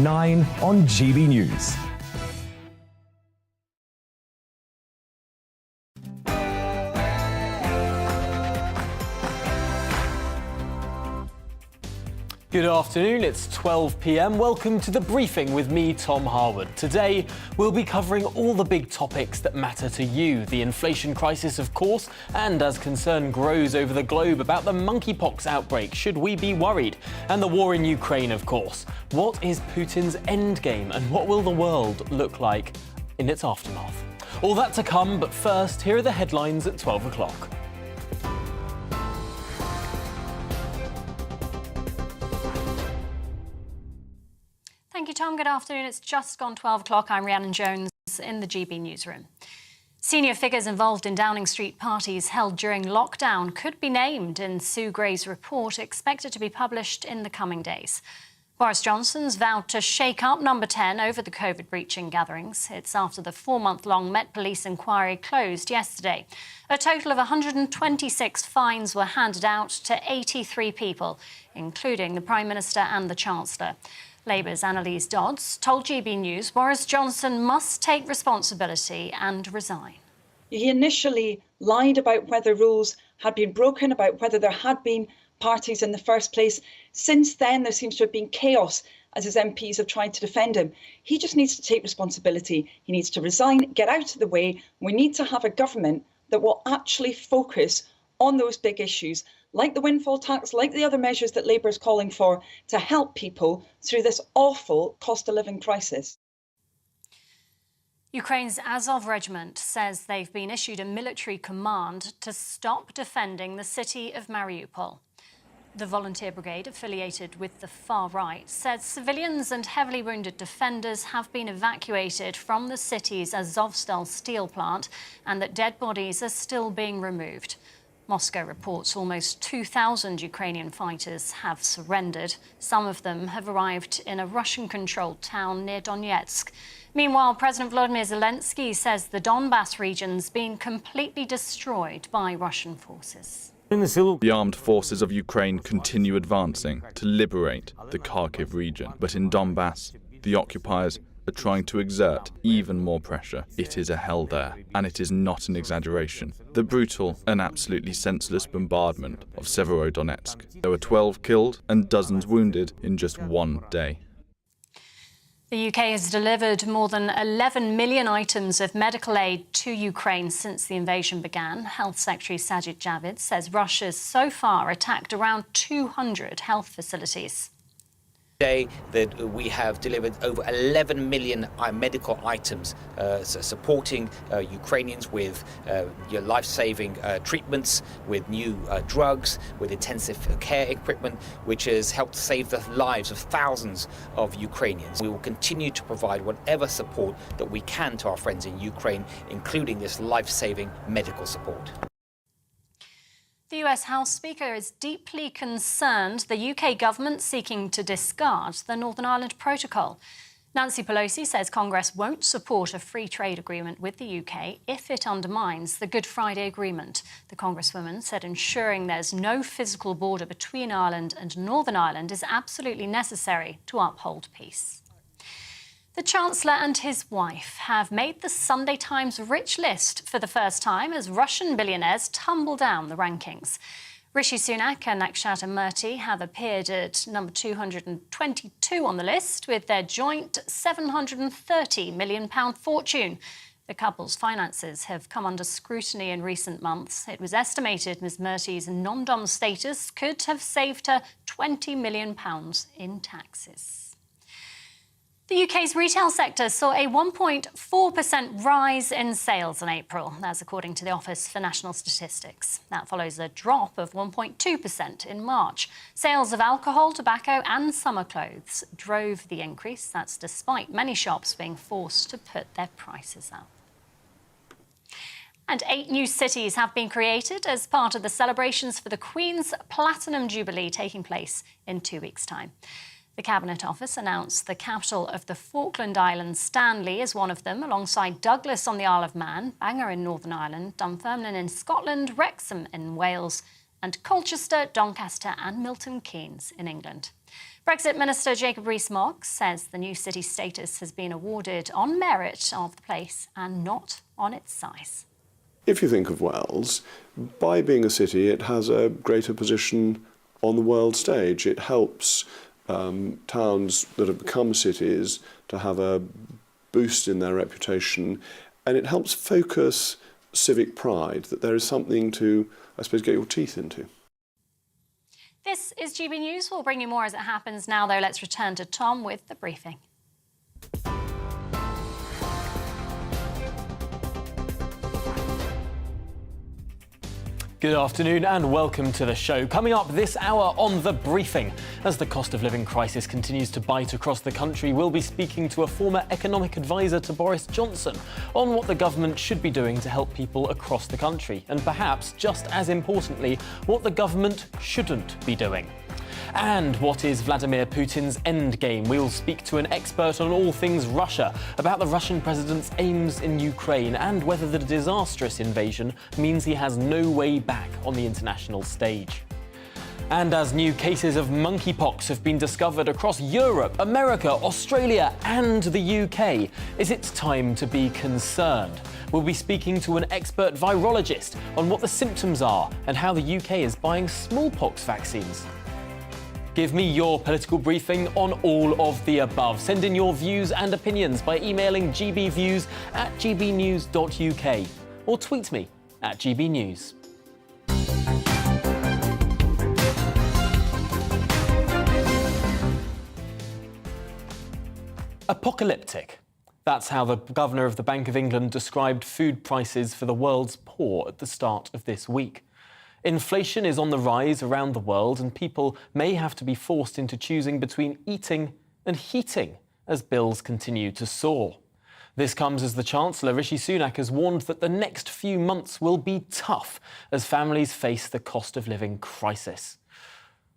9 on GB News. Good afternoon, it's 12 p.m. Welcome to The Briefing with me, Tom Harwood. Today, we'll be covering all the big topics that matter to you. The inflation crisis, of course, and as concern grows over the globe about the monkeypox outbreak, should we be worried? And the war in Ukraine, of course. What is Putin's endgame and what will the world look like in its aftermath? All that to come, but first, here are the headlines at 12 o'clock. Thank you, Tom. Good afternoon. It's just gone 12 o'clock. I'm Rhiannon Jones in the GB newsroom. Senior figures involved in Downing Street parties held during lockdown could be named in Sue Gray's report, expected to be published in the coming days. Boris Johnson's vowed to shake up Number 10 over the COVID-breaching gatherings. It's after the 4-month-long Met Police inquiry closed yesterday. A total of 126 fines were handed out to 83 people, including the Prime Minister and the Chancellor. Labour's Annalise Dodds told GB News Boris Johnson must take responsibility and resign. He initially lied about whether rules had been broken, about whether there had been parties in the first place. Since then, there seems to have been chaos as his MPs have tried to defend him. He just needs to take responsibility. He needs to resign, get out of the way. We need to have a government that will actually focus on those big issues, like the windfall tax, like the other measures that Labour is calling for to help people through this awful cost of living crisis. Ukraine's Azov regiment says they've been issued a military command to stop defending the city of Mariupol. The volunteer brigade, affiliated with the far right, says civilians and heavily wounded defenders have been evacuated from the city's Azovstal steel plant and that dead bodies are still being removed. Moscow reports almost 2,000 Ukrainian fighters have surrendered. Some of them have arrived in a Russian-controlled town near Donetsk. Meanwhile, President Volodymyr Zelensky says the Donbas region's been completely destroyed by Russian forces. The armed forces of Ukraine continue advancing to liberate the Kharkiv region. But in Donbass, the occupiers are trying to exert even more pressure. It is a hell there, and it is not an exaggeration. The brutal and absolutely senseless bombardment of Severodonetsk. There were 12 killed and dozens wounded in just one day. The UK has delivered more than 11 million items of medical aid to Ukraine since the invasion began. Health Secretary Sajid Javid says Russia's so far attacked around 200 health facilities. Today that we have delivered over 11 million medical items supporting Ukrainians with life-saving treatments, with new drugs, with intensive care equipment, which has helped save the lives of thousands of Ukrainians. We will continue to provide whatever support that we can to our friends in Ukraine, including this life-saving medical support. The US House Speaker is deeply concerned the UK government seeking to discard the Northern Ireland Protocol. Nancy Pelosi says Congress won't support a free trade agreement with the UK if it undermines the Good Friday Agreement. The Congresswoman said ensuring there's no physical border between Ireland and Northern Ireland is absolutely necessary to uphold peace. The Chancellor and his wife have made the Sunday Times rich list for the first time as Russian billionaires tumble down the rankings. Rishi Sunak and Akshata Murthy have appeared at number 222 on the list with their joint £730 million fortune. The couple's finances have come under scrutiny in recent months. It was estimated Ms Murthy's non-dom status could have saved her £20 million in taxes. The UK's retail sector saw a 1.4% rise in sales in April. That's according to the Office for National Statistics. That follows a drop of 1.2% in March. Sales of alcohol, tobacco and summer clothes drove the increase. That's despite many shops being forced to put their prices up. And 8 new cities have been created as part of the celebrations for the Queen's Platinum Jubilee taking place in 2 weeks' time. The Cabinet Office announced the capital of the Falkland Islands, Stanley, is one of them, alongside Douglas on the Isle of Man, Bangor in Northern Ireland, Dunfermline in Scotland, Wrexham in Wales, and Colchester, Doncaster and Milton Keynes in England. Brexit Minister Jacob Rees-Mogg says the new city status has been awarded on merit of the place and not on its size. If you think of Wales, by being a city, it has a greater position on the world stage. It helps towns that have become cities to have a boost in their reputation, and it helps focus civic pride, that there is something to, I suppose, get your teeth into. This is GB News. We'll bring you more as it happens. Now, though, let's return to Tom with the briefing. Good afternoon and welcome to the show. Coming up this hour on The Briefing. As the cost of living crisis continues to bite across the country, we'll be speaking to a former economic advisor to Boris Johnson on what the government should be doing to help people across the country. And perhaps, just as importantly, what the government shouldn't be doing. And what is Vladimir Putin's endgame? We'll speak to an expert on all things Russia about the Russian president's aims in Ukraine and whether the disastrous invasion means he has no way back on the international stage. And as new cases of monkeypox have been discovered across Europe, America, Australia and the UK, is it time to be concerned? We'll be speaking to an expert virologist on what the symptoms are and how the UK is buying smallpox vaccines. Give me your political briefing on all of the above. Send in your views and opinions by emailing gbviews@gbnews.uk or tweet me at gbnews. Apocalyptic. That's how the Governor of the Bank of England described food prices for the world's poor at the start of this week. Inflation is on the rise around the world and people may have to be forced into choosing between eating and heating as bills continue to soar. This comes as the Chancellor, Rishi Sunak, has warned that the next few months will be tough as families face the cost of living crisis.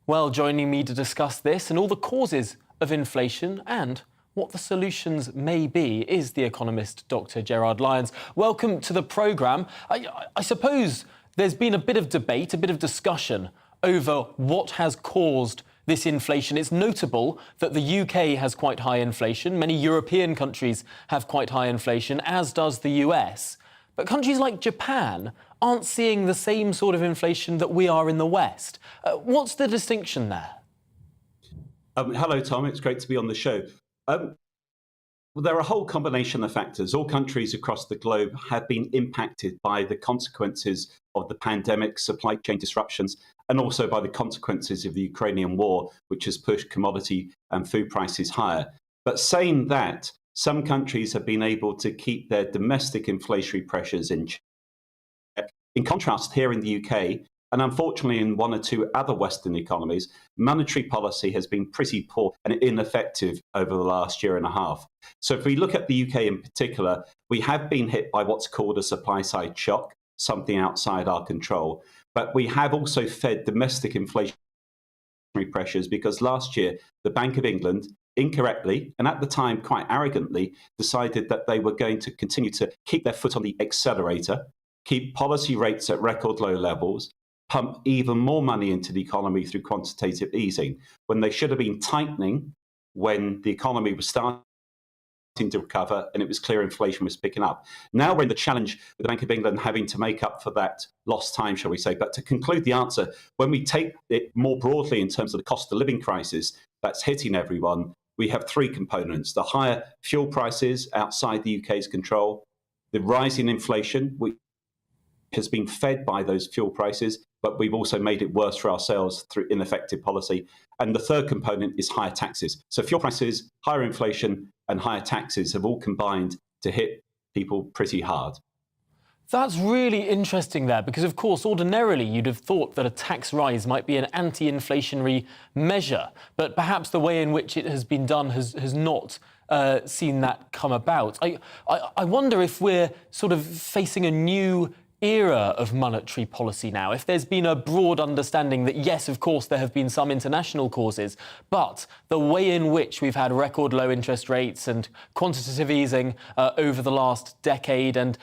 Well, joining me to discuss this and all the causes of inflation and what the solutions may be is the economist Dr. Gerard Lyons. Welcome to the programme. I suppose there's been a bit of debate, a bit of discussion over what has caused this inflation. It's notable that the UK has quite high inflation. Many European countries have quite high inflation, as does the US. But countries like Japan aren't seeing the same sort of inflation that we are in the West. What's the distinction there? Hello, Tom. It's great to be on the show. Well, there are a whole combination of factors. All countries across the globe have been impacted by the consequences of the pandemic, supply chain disruptions, and also by the consequences of the Ukrainian war, which has pushed commodity and food prices higher. But saying that, some countries have been able to keep their domestic inflationary pressures in check. In contrast, here in the UK, and unfortunately in one or two other Western economies, monetary policy has been pretty poor and ineffective over the last year and a half. So if we look at the UK in particular, we have been hit by what's called a supply-side shock, something outside our control. But we have also fed domestic inflationary pressures because last year, the Bank of England, incorrectly, and at the time quite arrogantly, decided that they were going to continue to keep their foot on the accelerator, keep policy rates at record low levels, pump even more money into the economy through quantitative easing, when they should have been tightening when the economy was starting to recover and it was clear inflation was picking up. Now we're in the challenge with the Bank of England having to make up for that lost time, shall we say. But to conclude the answer, when we take it more broadly in terms of the cost of living crisis that's hitting everyone, we have three components: the higher fuel prices outside the UK's control, the rising inflation, which has been fed by those fuel prices, but we've also made it worse for ourselves through ineffective policy. And the third component is higher taxes. So fuel prices, higher inflation, and higher taxes have all combined to hit people pretty hard. That's really interesting there, because of course, ordinarily you'd have thought that a tax rise might be an anti-inflationary measure, but perhaps the way in which it has been done has not seen that come about. I wonder if we're sort of facing a new era of monetary policy now, if there's been a broad understanding that, yes, of course, there have been some international causes, but the way in which we've had record low interest rates and quantitative easing over the last decade and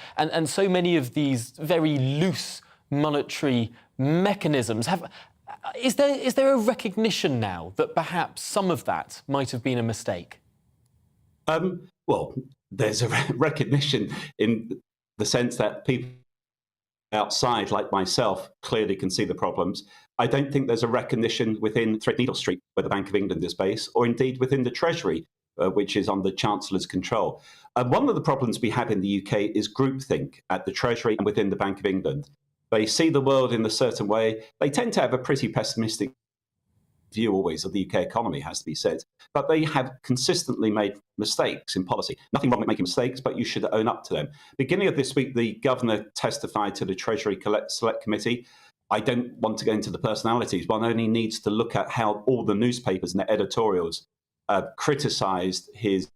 so many of these very loose monetary mechanisms, Is there a recognition now that perhaps some of that might have been a mistake? Well, there's a recognition in the sense that people outside, like myself, clearly can see the problems. I don't think there's a recognition within Threadneedle Street, where the Bank of England is based, or indeed within the Treasury, which is under Chancellor's control. One of the problems we have in the UK is groupthink at the Treasury and within the Bank of England. They see the world in a certain way. They tend to have a pretty pessimistic view always of the UK economy, has to be said. But they have consistently made mistakes in policy. Nothing wrong with making mistakes, but you should own up to them. Beginning of this week, the governor testified to the Treasury Select Committee. I don't want to go into the personalities. One only needs to look at how all the newspapers and the editorials criticised his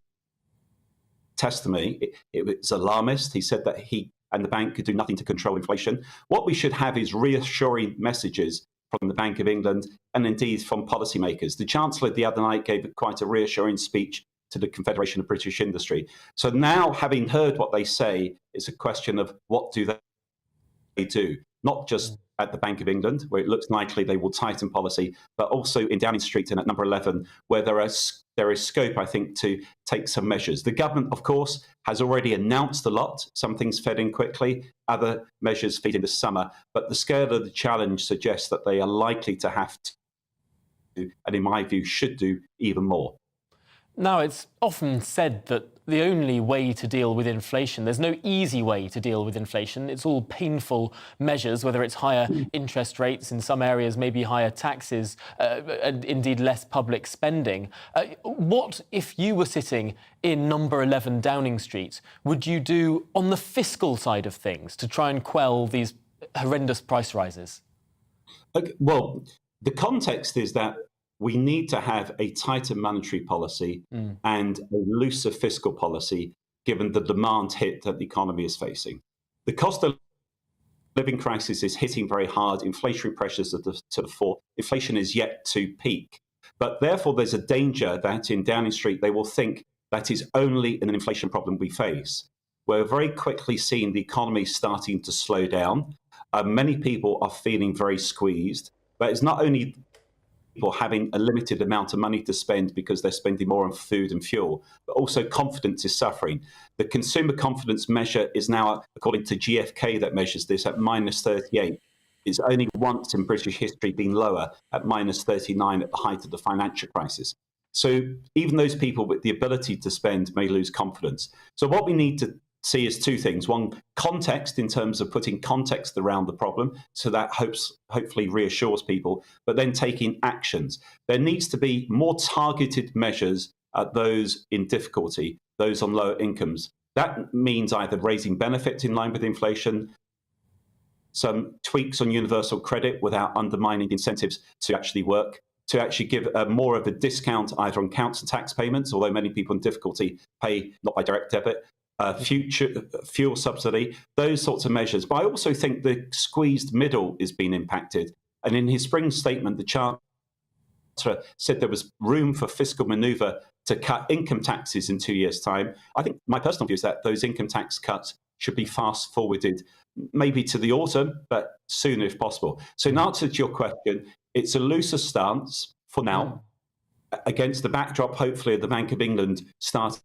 testimony. It was alarmist. He said that he and the bank could do nothing to control inflation. What we should have is reassuring messages from the Bank of England and indeed from policymakers. The Chancellor the other night gave quite a reassuring speech to the Confederation of British Industry. So now, having heard what they say, it's a question of what do they do, not just at the Bank of England, where it looks likely they will tighten policy, but also in Downing Street and at number 11, where there is scope, I think, to take some measures. The government, of course, has already announced a lot. Some things fed in quickly, other measures feed in this summer, but the scale of the challenge suggests that they are likely to have to, and in my view, should do even more. Now, it's often said that the only way to deal with inflation, there's no easy way to deal with inflation. It's all painful measures, whether it's higher interest rates, in some areas maybe higher taxes, and indeed less public spending. What, if you were sitting in number 11 Downing Street, would you do on the fiscal side of things to try and quell these horrendous price rises? Okay, well, the context is that we need to have a tighter monetary policy and a looser fiscal policy, given the demand hit that the economy is facing. The cost of living crisis is hitting very hard. Inflationary pressures are to the fore. Inflation is yet to peak. But therefore, there's a danger that in Downing Street, they will think that is only an inflation problem we face. We're very quickly seeing the economy starting to slow down. Many people are feeling very squeezed. But it's not only people having a limited amount of money to spend because they're spending more on food and fuel, but also confidence is suffering. The consumer confidence measure is now, according to GfK that measures this, at minus 38. It's only once in British history been lower, at minus 39 at the height of the financial crisis. So even those people with the ability to spend may lose confidence. So what we need to see is two things. One, context in terms of putting context around the problem, so that hopefully reassures people, but then taking actions. There needs to be more targeted measures at those in difficulty, those on lower incomes. That means either raising benefits in line with inflation, some tweaks on universal credit without undermining incentives to actually work, to actually give more of a discount either on council tax payments, although many people in difficulty pay not by direct debit, future fuel subsidy, those sorts of measures. But I also think the squeezed middle is being impacted. And in his spring statement, the Chancellor said there was room for fiscal manoeuvre to cut income taxes in 2 years' time. I think my personal view is that those income tax cuts should be fast forwarded, maybe to the autumn, but sooner if possible. So in answer to your question, it's a looser stance for now, against the backdrop, hopefully, of the Bank of England starting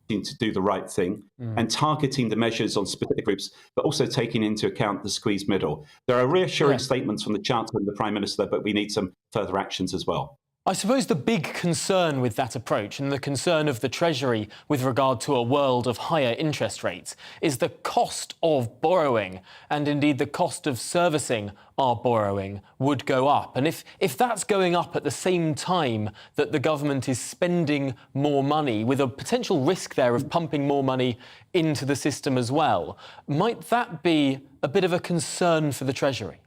to do the right thing and targeting the measures on specific groups, but also taking into account the squeezed middle. There are reassuring statements from the Chancellor and the Prime Minister, but we need some further actions as well. I suppose the big concern with that approach, and the concern of the Treasury with regard to a world of higher interest rates, is the cost of borrowing, and indeed the cost of servicing our borrowing would go up. And if that's going up at the same time that the government is spending more money, with a potential risk there of pumping more money into the system as well, might that be a bit of a concern for the Treasury?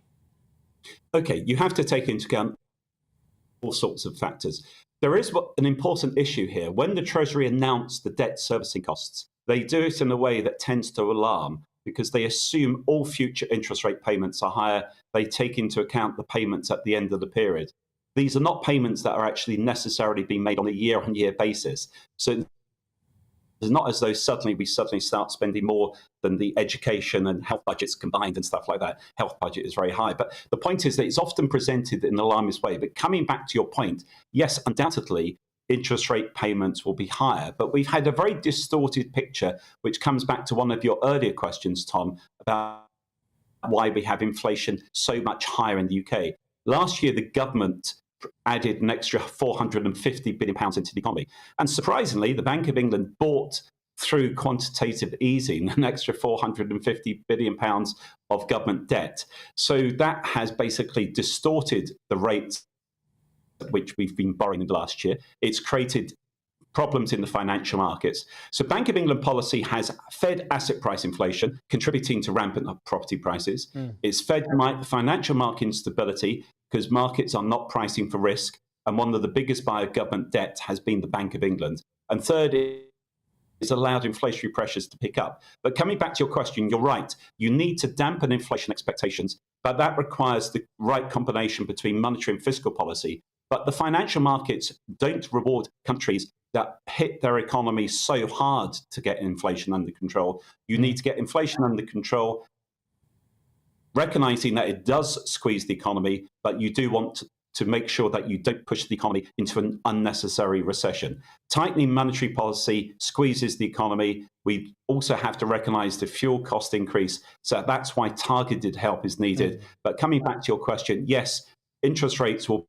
OK, you have to take into account all sorts of factors. There is an important issue here. When the Treasury announced the debt servicing costs, they do it in a way that tends to alarm, because they assume all future interest rate payments are higher. They take into account the payments at the end of the period. These are not payments that are actually necessarily being made on a year-on-year basis. So It's not as though we suddenly start spending more than the education and health budgets combined and stuff like that. Health budget is very high. But the point is that it's often presented in an alarmist way. But coming back to your point, yes, undoubtedly, interest rate payments will be higher. But we've had a very distorted picture, which comes back to one of your earlier questions, Tom, about why we have inflation so much higher in the UK. Last year, the government added an extra £450 billion into the economy. And surprisingly, the Bank of England bought, through quantitative easing, an extra £450 billion of government debt. So that has basically distorted the rates at which we've been borrowing in the last year. It's created problems in the financial markets. So Bank of England policy has fed asset price inflation, contributing to rampant property prices. It's fed financial market instability because markets are not pricing for risk. And one of the biggest buyer of government debt has been the Bank of England. And third, it's allowed inflationary pressures to pick up. But coming back to your question, you're right. You need to dampen inflation expectations, but that requires the right combination between monetary and fiscal policy. But the financial markets don't reward countries that hit their economy so hard to get inflation under control. You need to get inflation under control, recognizing that it does squeeze the economy, but you do want to make sure that you don't push the economy into an unnecessary recession. Tightening monetary policy squeezes the economy. We also have to recognize the fuel cost increase. So that's why targeted help is needed. But coming back to your question, yes, interest rates will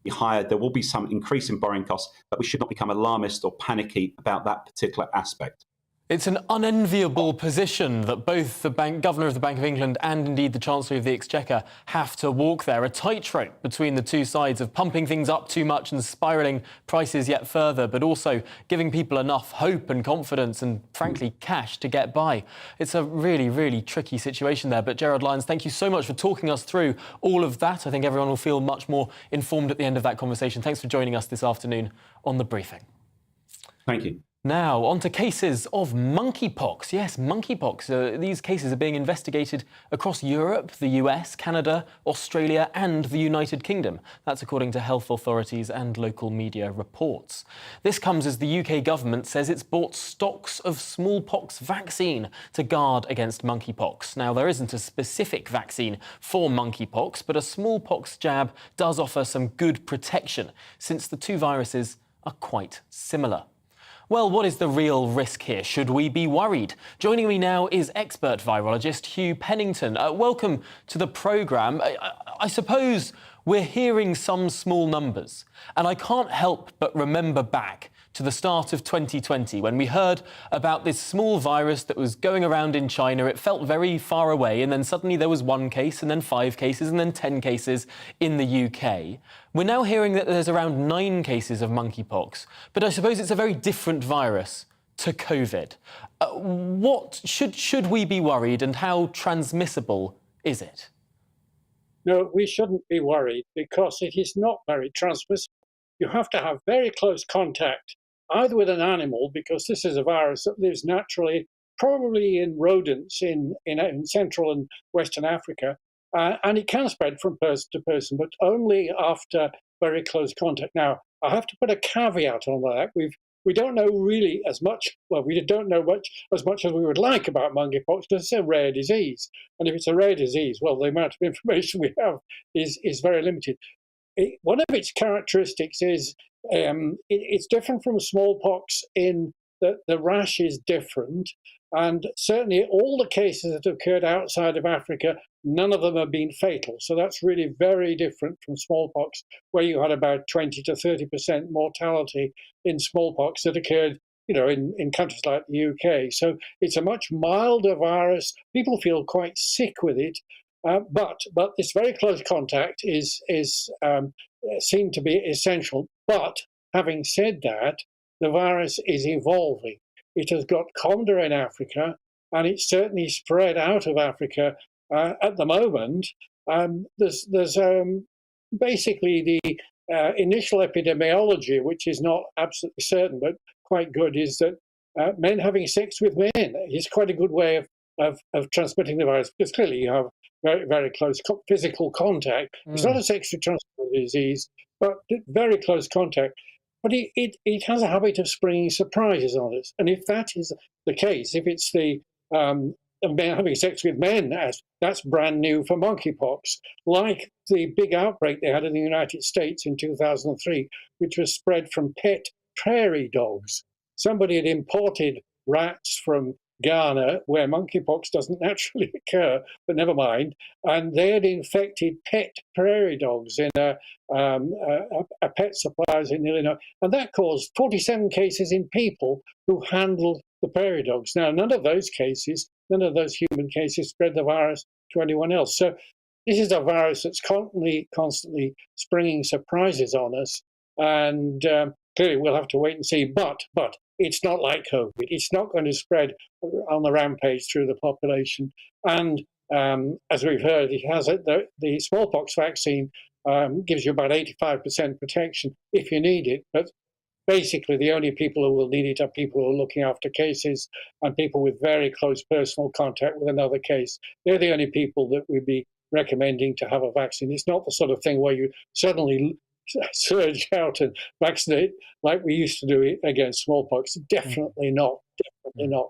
be higher. There will be some increase in borrowing costs, but we should not become alarmist or panicky about that particular aspect. It's an unenviable position that both the Governor of the Bank of England and indeed the Chancellor of the Exchequer have to walk there, a tightrope between the two sides of pumping things up too much and spiralling prices yet further, but also giving people enough hope and confidence and, frankly, cash to get by. It's a really, really tricky situation there. But Gerard Lyons, thank you so much for talking us through all of that. I think everyone will feel much more informed at the end of that conversation. Thanks for joining us this afternoon on The Briefing. Thank you. Now, on to cases of monkeypox. Yes, monkeypox. These cases are being investigated across Europe, the US, Canada, Australia and the United Kingdom. That's according to health authorities and local media reports. This comes as the UK government says it's bought stocks of smallpox vaccine to guard against monkeypox. Now, there isn't a specific vaccine for monkeypox, but a smallpox jab does offer some good protection since the two viruses are quite similar. Well, what is the real risk here? Should we be worried? Joining me now is expert virologist Hugh Pennington. Welcome to the programme. I suppose we're hearing some small numbers, and I can't help but remember back to the start of 2020 when we heard about this small virus that was going around in China. It felt very far away, and then suddenly there was 1 case, and then 5 cases, and then 10 cases in the UK. We're now hearing that there's around 9 cases of monkeypox, but I suppose it's a very different virus to COVID. What should we be worried, and how transmissible is it? No, we shouldn't be worried because it is not very transmissible. You have to have very close contact, either with an animal, because this is a virus that lives naturally, probably in rodents in Central and Western Africa, and it can spread from person to person, but only after very close contact. Now, I have to put a caveat on that. We don't know really as much, well, we don't know as much as we would like about monkeypox because it's a rare disease. And if it's a rare disease, well, the amount of information we have is very limited. One of its characteristics is it's different from smallpox in that the rash is different. And certainly all the cases that have occurred outside of Africa, none of them have been fatal. So that's really very different from smallpox, where you had about 20 to 30% mortality in smallpox that occurred, in countries like the UK. So it's a much milder virus. People feel quite sick with it. But this very close contact is seen to be essential. But having said that, the virus is evolving. It has got colder in Africa, and it's certainly spread out of Africa at the moment. There's basically the initial epidemiology, which is not absolutely certain but quite good, is that men having sex with men is quite a good way of transmitting the virus, because clearly you have very, very close physical contact. It's not a sexually transmitted disease, but very close contact. but it has a habit of springing surprises on us. And if that is the case, if it's the men having sex with men, that's brand new for monkeypox, like the big outbreak they had in the United States in 2003, which was spread from pet prairie dogs. Somebody had imported rats from Ghana, where monkeypox doesn't naturally occur, but never mind, and they had infected pet prairie dogs in a pet suppliers in Illinois, and that caused 47 cases in people who handled the prairie dogs. Now, none of those human cases spread the virus to anyone else. So this is a virus that's constantly springing surprises on us, and clearly we'll have to wait and see. But it's not like COVID. It's not going to spread on the rampage through the population. And as we've heard, it has the smallpox vaccine gives you about 85% protection if you need it. But basically, the only people who will need it are people who are looking after cases and people with very close personal contact with another case. They're the only people that we'd be recommending to have a vaccine. It's not the sort of thing where you suddenly surge out and vaccinate like we used to do against smallpox. Definitely not. Definitely not.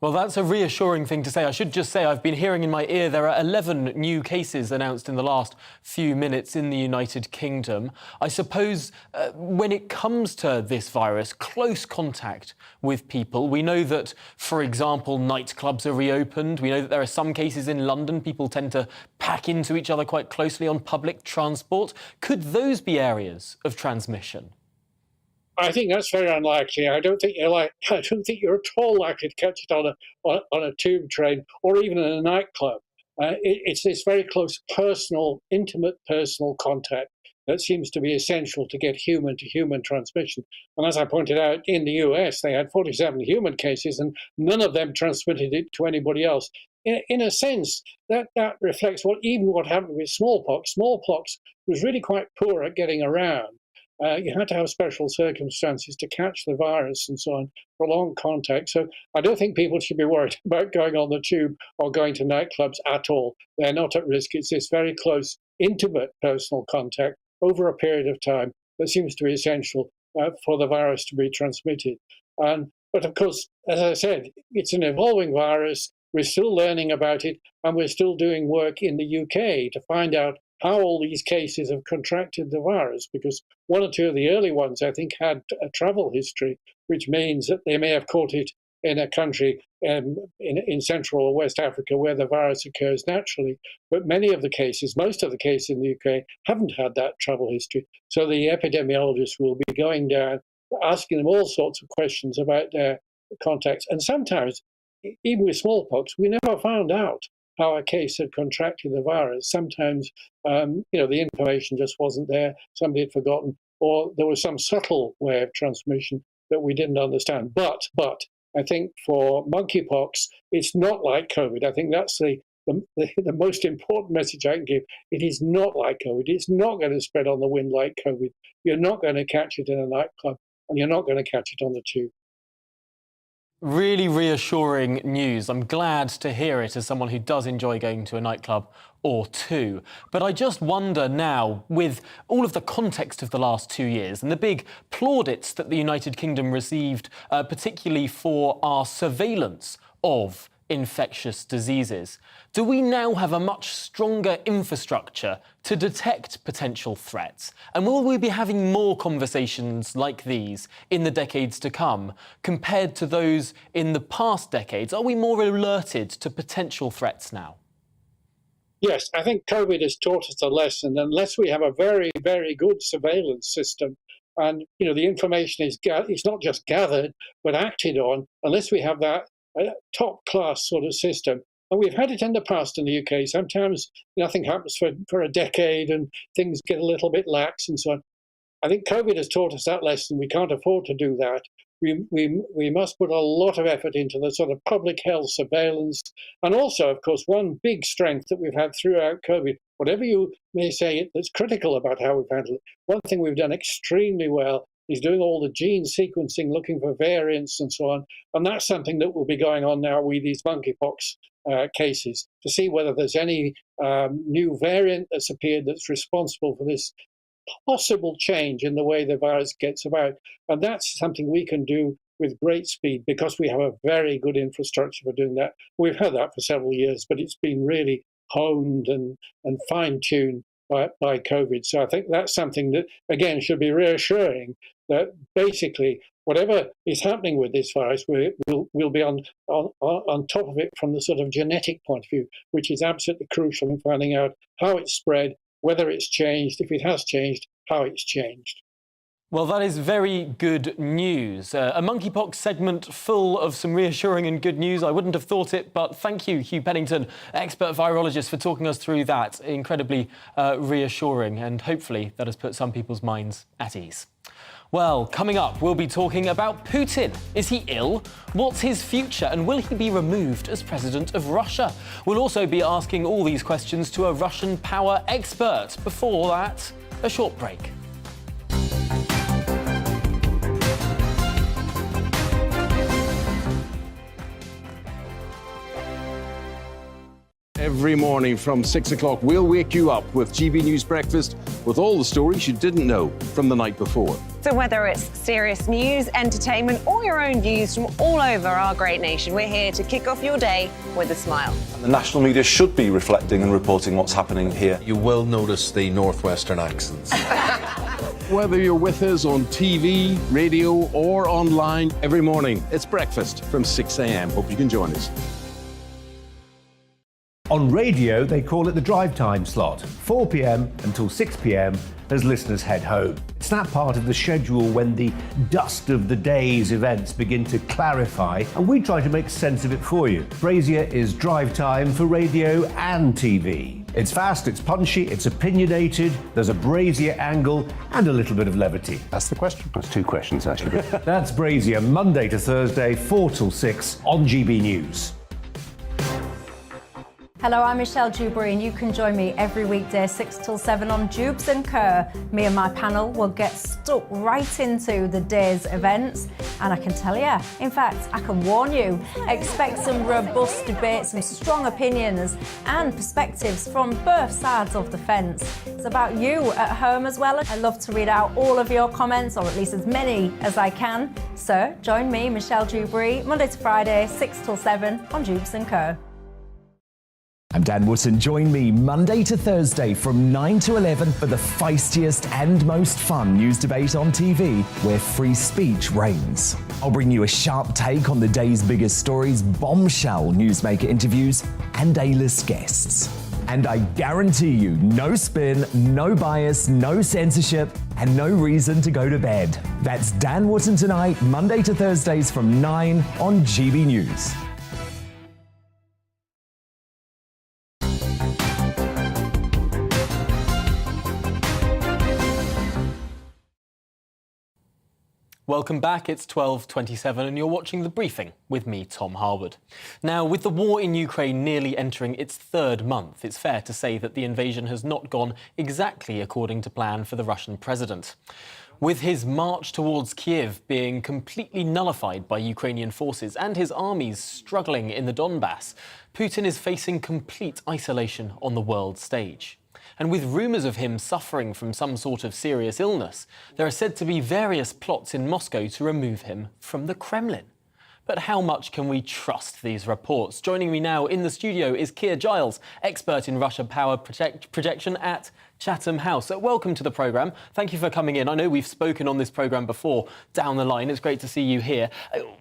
Well, that's a reassuring thing to say. I should just say I've been hearing in my ear there are 11 new cases announced in the last few minutes in the United Kingdom. I suppose when it comes to this virus, close contact with people, we know that, for example, nightclubs are reopened. We know that there are some cases in London. People tend to pack into each other quite closely on public transport. Could those be areas of transmission? I think that's very unlikely. I don't think you're at all likely to catch it on a tube train or even in a nightclub. It's this very close intimate personal contact that seems to be essential to get human-to-human transmission. And as I pointed out, in the US, they had 47 human cases and none of them transmitted it to anybody else. In a sense, that reflects what happened with smallpox. Smallpox was really quite poor at getting around. You had to have special circumstances to catch the virus and so on, prolonged contact. So I don't think people should be worried about going on the tube or going to nightclubs at all. They're not at risk. It's this very close, intimate personal contact over a period of time that seems to be essential for the virus to be transmitted. But of course, as I said, it's an evolving virus. We're still learning about it, and we're still doing work in the UK to find out how all these cases have contracted the virus, because one or two of the early ones, I think, had a travel history, which means that they may have caught it in a country in Central or West Africa where the virus occurs naturally. But most of the cases in the UK haven't had that travel history. So the epidemiologists will be going down, asking them all sorts of questions about their contacts. And sometimes, even with smallpox, we never found out how a case had contracted the virus. Sometimes, the information just wasn't there, somebody had forgotten, or there was some subtle way of transmission that we didn't understand. But I think for monkeypox, it's not like COVID. I think that's the most important message I can give. It is not like COVID. It's not going to spread on the wind like COVID. You're not going to catch it in a nightclub, and you're not going to catch it on the tube. Really reassuring news. I'm glad to hear it as someone who does enjoy going to a nightclub or two. But I just wonder now, with all of the context of the last 2 years and the big plaudits that the United Kingdom received, particularly for our surveillance of infectious diseases, do we now have a much stronger infrastructure to detect potential threats? And will we be having more conversations like these in the decades to come compared to those in the past decades? Are we more alerted to potential threats now? Yes, I think COVID has taught us a lesson. Unless we have a very, very good surveillance system, and the information is not just gathered but acted on, unless we have that top-class sort of system. And we've had it in the past in the UK. Sometimes nothing happens for a decade and things get a little bit lax and so on. I think COVID has taught us that lesson. We can't afford to do that. We must put a lot of effort into the sort of public health surveillance. And also, of course, one big strength that we've had throughout COVID, whatever you may say that's critical about how we've handled it, one thing we've done extremely well is doing all the gene sequencing, looking for variants and so on. And that's something that will be going on now with these monkeypox cases, to see whether there's any new variant that's appeared that's responsible for this possible change in the way the virus gets about. And that's something we can do with great speed because we have a very good infrastructure for doing that. We've had that for several years, but it's been really honed and fine-tuned by COVID. So I think that's something that, again, should be reassuring that basically whatever is happening with this virus, we'll be on top of it from the sort of genetic point of view, which is absolutely crucial in finding out how it's spread, whether it's changed, if it has changed, how it's changed. Well, that is very good news. A monkeypox segment full of some reassuring and good news. I wouldn't have thought it, but thank you, Hugh Pennington, expert virologist, for talking us through that. Incredibly reassuring, and hopefully that has put some people's minds at ease. Well, coming up, we'll be talking about Putin. Is he ill? What's his future? And will he be removed as president of Russia? We'll also be asking all these questions to a Russian power expert. Before that, a short break. Every morning from 6 o'clock, we'll wake you up with GB News Breakfast with all the stories you didn't know from the night before. So whether it's serious news, entertainment, or your own views from all over our great nation, we're here to kick off your day with a smile. The national media should be reflecting and reporting what's happening here. You will notice the northwestern accents. Whether you're with us on TV, radio, or online, every morning, it's breakfast from 6 a.m. Hope you can join us. On radio, they call it the drive time slot, 4 p.m. until 6 p.m. as listeners head home. It's that part of the schedule when the dust of the day's events begin to clarify, and we try to make sense of it for you. Brazier is drive time for radio and TV. It's fast, it's punchy, it's opinionated, there's a Brazier angle and a little bit of levity. That's the question. That's two questions, actually. That's Brazier, Monday to Thursday, 4 till 6 on GB News. Hello, I'm Michelle Jubilee, and you can join me every weekday 6 till 7 on Jubes and Kerr. Me and my panel will get stuck right into the day's events, and I can tell you, in fact, I can warn you, expect some robust debate, some strong opinions and perspectives from both sides of the fence. It's about you at home as well. I love to read out all of your comments, or at least as many as I can. So join me, Michelle Jubilee, Monday to Friday, 6 till 7 on Jubes and Kerr. I'm Dan Wootton. Join me Monday to Thursday from 9 to 11 for the feistiest and most fun news debate on TV, where free speech reigns. I'll bring you a sharp take on the day's biggest stories, bombshell newsmaker interviews, and A-list guests. And I guarantee you, no spin, no bias, no censorship, and no reason to go to bed. That's Dan Wootton tonight, Monday to Thursdays from 9 on GB News. Welcome back, it's 12:27 and you're watching The Briefing with me, Tom Harwood. Now, with the war in Ukraine nearly entering its third month, it's fair to say that the invasion has not gone exactly according to plan for the Russian president. With his march towards Kiev being completely nullified by Ukrainian forces and his armies struggling in the Donbass, Putin is facing complete isolation on the world stage. And with rumours of him suffering from some sort of serious illness, there are said to be various plots in Moscow to remove him from the Kremlin. But how much can we trust these reports? Joining me now in the studio is Keir Giles, expert in Russia power projection at Chatham House. Welcome to the programme. Thank you for coming in. I know we've spoken on this programme before down the line. It's great to see you here.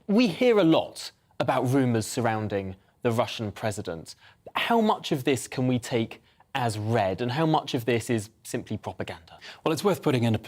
We hear a lot about rumours surrounding the Russian president. How much of this can we take as read, and how much of this is simply propaganda? Well, it's worth putting into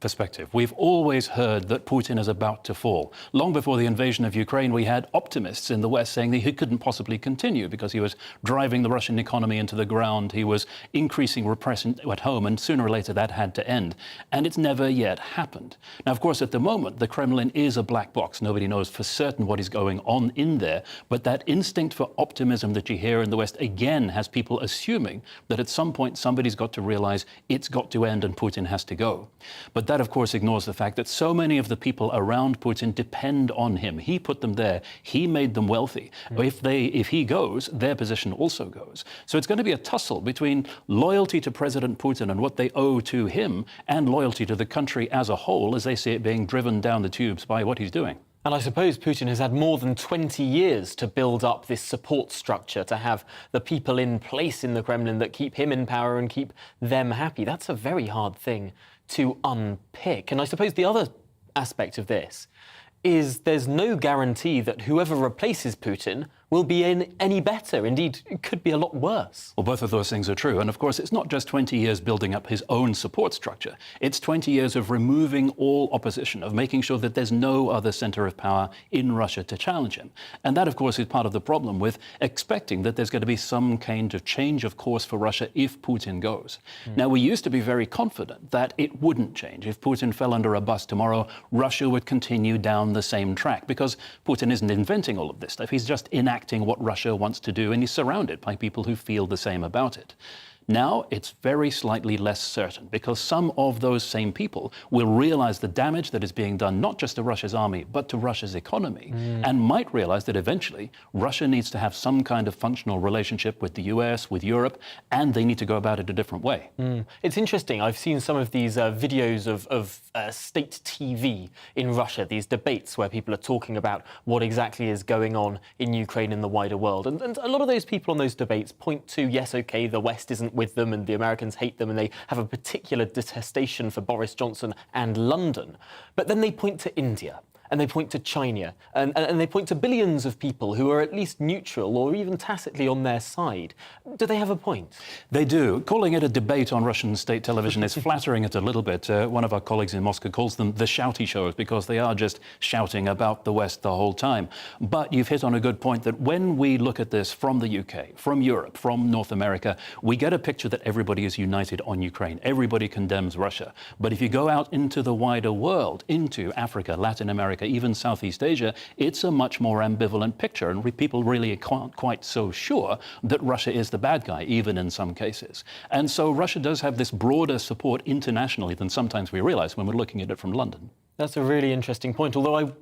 perspective. We've always heard that Putin is about to fall. Long before the invasion of Ukraine, we had optimists in the West saying that he couldn't possibly continue because he was driving the Russian economy into the ground, he was increasing repression at home, and sooner or later that had to end. And it's never yet happened. Now, of course, at the moment, the Kremlin is a black box. Nobody knows for certain what is going on in there, but that instinct for optimism that you hear in the West again has people assuming that at some point somebody's got to realize it's got to end and Putin has to go. But that, of course, ignores the fact that so many of the people around Putin depend on him. He put them there. He made them wealthy. If he goes, their position also goes. So it's going to be a tussle between loyalty to President Putin and what they owe to him and loyalty to the country as a whole as they see it being driven down the tubes by what he's doing. And I suppose Putin has had more than 20 years to build up this support structure, to have the people in place in the Kremlin that keep him in power and keep them happy. That's a very hard thing to unpick. And I suppose the other aspect of this is there's no guarantee that whoever replaces Putin will be any better. Indeed, it could be a lot worse. Well, both of those things are true. And of course, it's not just 20 years building up his own support structure. It's 20 years of removing all opposition, of making sure that there's no other center of power in Russia to challenge him. And that, of course, is part of the problem with expecting that there's going to be some kind of change of course for Russia if Putin goes. Now, we used to be very confident that it wouldn't change. If Putin fell under a bus tomorrow, Russia would continue down the same track, because Putin isn't inventing all of this stuff. He's just enacting what Russia wants to do, and he's surrounded by people who feel the same about it. Now it's very slightly less certain, because some of those same people will realize the damage that is being done not just to Russia's army, but to Russia's economy, and might realize that eventually Russia needs to have some kind of functional relationship with the US, with Europe, and they need to go about it a different way. It's interesting. I've seen some of these videos of state TV in Russia, these debates where people are talking about what exactly is going on in Ukraine and the wider world. And a lot of those people on those debates point to, yes, OK, the West isn't with them and the Americans hate them and they have a particular detestation for Boris Johnson and London. But then they point to India. And they point to China, and they point to billions of people who are at least neutral or even tacitly on their side. Do they have a point? They do. Calling it a debate on Russian state television is flattering it a little bit. One of our colleagues in Moscow calls them the shouty shows, because they are just shouting about the West the whole time. But you've hit on a good point that when we look at this from the UK, from Europe, from North America, we get a picture that everybody is united on Ukraine. Everybody condemns Russia. But if you go out into the wider world, into Africa, Latin America, even Southeast Asia, it's a much more ambivalent picture, and people really aren't quite so sure that Russia is the bad guy, even in some cases. And so Russia does have this broader support internationally than sometimes we realize when we're looking at it from London. That's a really interesting point, although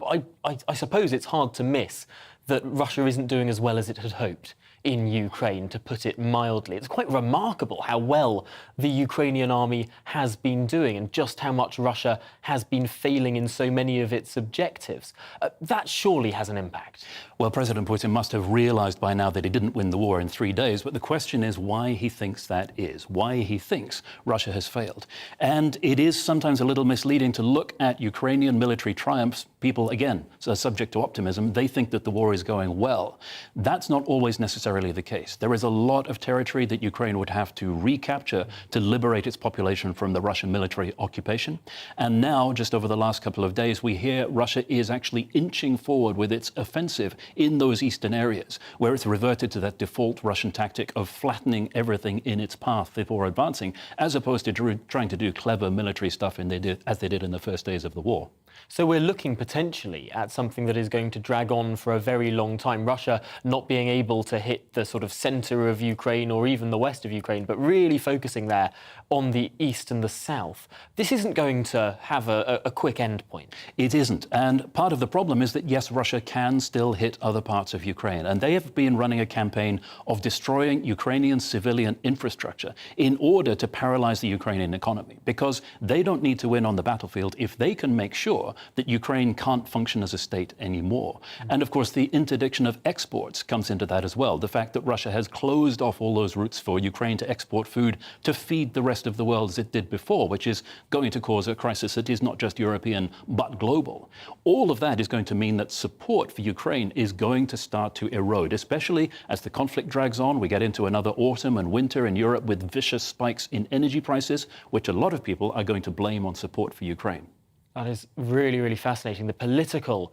I suppose it's hard to miss that Russia isn't doing as well as it had hoped in Ukraine, to put it mildly. It's quite remarkable how well the Ukrainian army has been doing and just how much Russia has been failing in so many of its objectives. That surely has an impact. Well, President Putin must have realized by now that he didn't win the war in 3 days, but the question is why he thinks that is, why he thinks Russia has failed. And it is sometimes a little misleading to look at Ukrainian military triumphs. People, again, are subject to optimism. They think that the war is going well. That's not always necessarily the case. There is a lot of territory that Ukraine would have to recapture to liberate its population from the Russian military occupation. And now, just over the last couple of days, we hear Russia is actually inching forward with its offensive in those eastern areas, where it's reverted to that default Russian tactic of flattening everything in its path before advancing, as opposed to trying to do clever military stuff as they did in the first days of the war. So we're looking potentially at something that is going to drag on for a very long time. Russia not being able to hit the sort of centre of Ukraine or even the west of Ukraine, but really focusing there on the east and the south. This isn't going to have a quick end point. It isn't. And part of the problem is that, yes, Russia can still hit other parts of Ukraine. And they have been running a campaign of destroying Ukrainian civilian infrastructure in order to paralyze the Ukrainian economy, because they don't need to win on the battlefield if they can make sure that Ukraine can't function as a state anymore. And of course, the interdiction of exports comes into that as well. The fact that Russia has closed off all those routes for Ukraine to export food to feed the rest of the world as it did before, which is going to cause a crisis that is not just European, but global. All of that is going to mean that support for Ukraine is going to start to erode, especially as the conflict drags on. We get into another autumn and winter in Europe with vicious spikes in energy prices, which a lot of people are going to blame on support for Ukraine. That is really, really fascinating. The political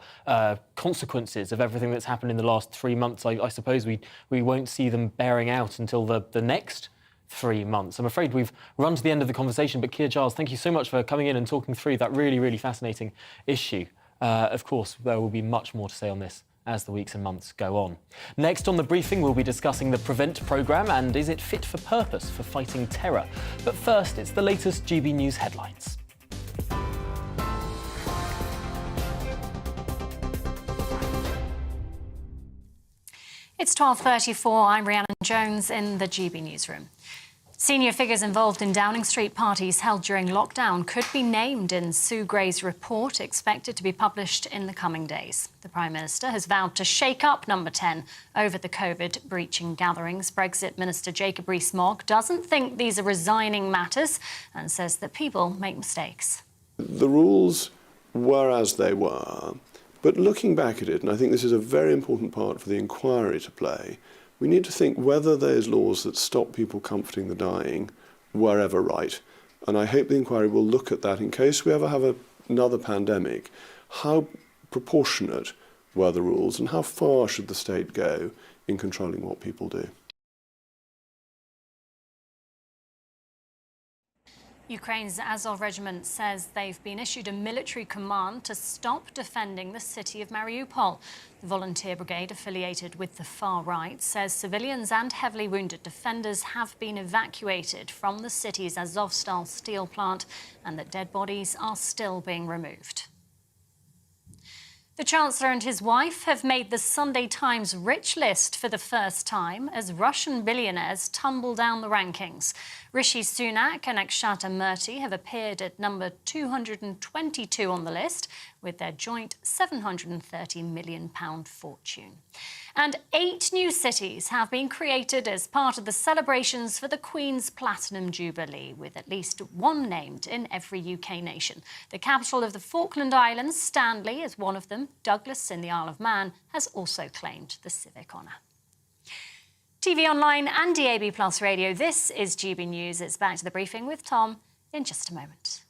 consequences of everything that's happened in the last 3 months, I suppose we won't see them bearing out until the next 3 months. I'm afraid we've run to the end of the conversation, but Keir Giles, thank you so much for coming in and talking through that really, really fascinating issue. Of course, there will be much more to say on this as the weeks and months go on. Next on the briefing, we'll be discussing the Prevent programme and is it fit for purpose for fighting terror? But first, it's the latest GB News headlines. It's 12:34. I'm Rhiannon Jones in the GB newsroom. Senior figures involved in Downing Street parties held during lockdown could be named in Sue Gray's report, expected to be published in the coming days. The Prime Minister has vowed to shake up Number 10 over the COVID-breaching gatherings. Brexit Minister Jacob Rees-Mogg doesn't think these are resigning matters and says that people make mistakes. The rules were as they were, but looking back at it, and I think this is a very important part for the inquiry to play, we need to think whether those laws that stop people comforting the dying were ever right. And I hope the inquiry will look at that in case we ever have another pandemic. How proportionate were the rules and how far should the state go in controlling what people do? Ukraine's Azov regiment says they've been issued a military command to stop defending the city of Mariupol. The volunteer brigade, affiliated with the far right, says civilians and heavily wounded defenders have been evacuated from the city's Azovstal steel plant and that dead bodies are still being removed. The Chancellor and his wife have made the Sunday Times rich list for the first time as Russian billionaires tumble down the rankings. Rishi Sunak and Akshata Murthy have appeared at number 222 on the list with their joint £730 million fortune. And 8 new cities have been created as part of the celebrations for the Queen's Platinum Jubilee, with at least one named in every UK nation. The capital of the Falkland Islands, Stanley, is one of them. Douglas in the Isle of Man has also claimed the civic honour. TV online and DAB Plus radio, this is GB News. It's back to the briefing with Tom in just a moment.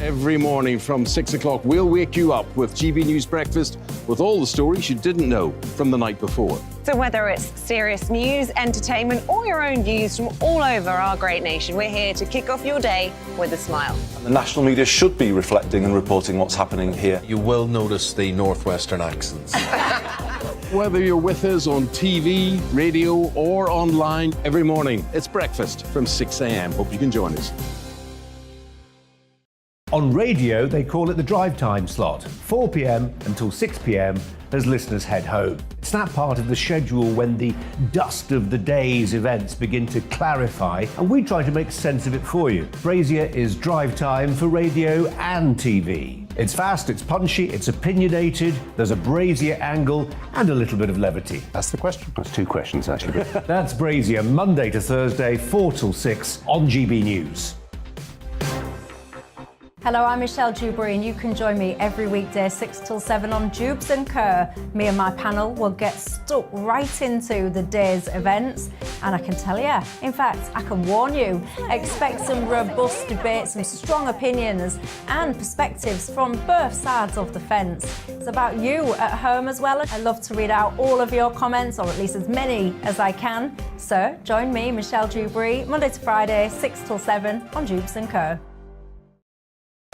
Every morning from 6 o'clock, we'll wake you up with GB News Breakfast with all the stories you didn't know from the night before. So whether it's serious news, entertainment, or your own views from all over our great nation, we're here to kick off your day with a smile. The national media should be reflecting and reporting what's happening here. You will notice the northwestern accents. Whether you're with us on TV, radio, or online, every morning, it's breakfast from 6 a.m. Hope you can join us. On radio, they call it the drive time slot, 4 p.m. until 6 p.m. as listeners head home. It's that part of the schedule when the dust of the day's events begin to clarify, and we try to make sense of it for you. Brazier is drive time for radio and TV. It's fast, it's punchy, it's opinionated, there's a Brazier angle and a little bit of levity. That's the question. That's 2 questions, actually. That's Brazier, Monday to Thursday, 4 till 6 on GB News. Hello, I'm Michelle Jubilee, and you can join me every weekday 6 till 7 on Jubes and Kerr. Me and my panel will get stuck right into the day's events, and I can tell you, in fact, I can warn you, expect some robust debate, some strong opinions and perspectives from both sides of the fence. It's about you at home as well. I love to read out all of your comments, or at least as many as I can. So join me, Michelle Jubilee, Monday to Friday, 6 till 7 on Jubes and Kerr.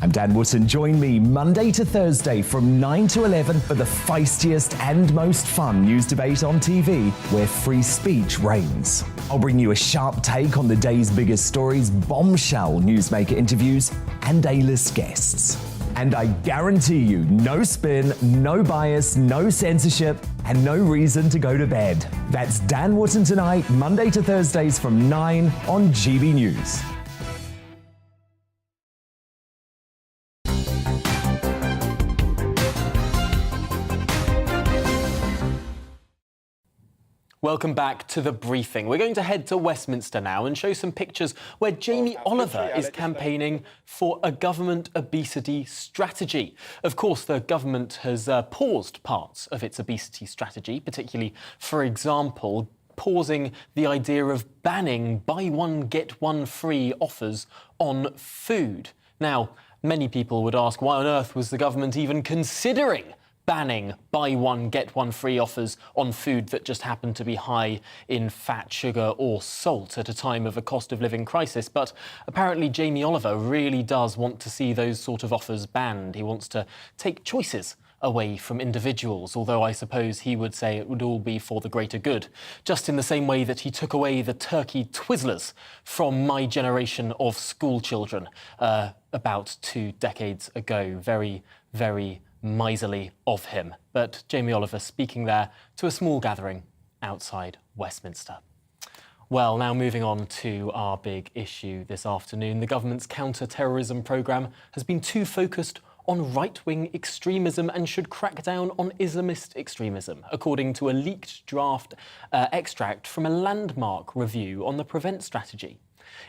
I'm Dan Wootton. Join me Monday to Thursday from 9 to 11 for the feistiest and most fun news debate on TV, where free speech reigns. I'll bring you a sharp take on the day's biggest stories, bombshell newsmaker interviews, and A-list guests. And I guarantee you, no spin, no bias, no censorship, and no reason to go to bed. That's Dan Wootton tonight, Monday to Thursdays from 9 on GB News. Welcome back to the briefing. We're going to head to Westminster now and show some pictures where Jamie Oliver is campaigning for a government obesity strategy. Of course, the government has paused parts of its obesity strategy, particularly, for example, pausing the idea of banning buy one, get one free offers on food. Now, many people would ask, why on earth was the government even considering banning buy one, get one free offers on food that just happened to be high in fat, sugar or salt at a time of a cost of living crisis. But apparently Jamie Oliver really does want to see those sort of offers banned. He wants to take choices away from individuals, although I suppose he would say it would all be for the greater good, just in the same way that he took away the turkey Twizzlers from my generation of school children about 2 decades ago. Very, very miserly of him. But Jamie Oliver speaking there to a small gathering outside Westminster. Well, now moving on to our big issue this afternoon. The government's counter-terrorism programme has been too focused on right-wing extremism and should crack down on Islamist extremism, according to a leaked draft extract from a landmark review on the Prevent strategy.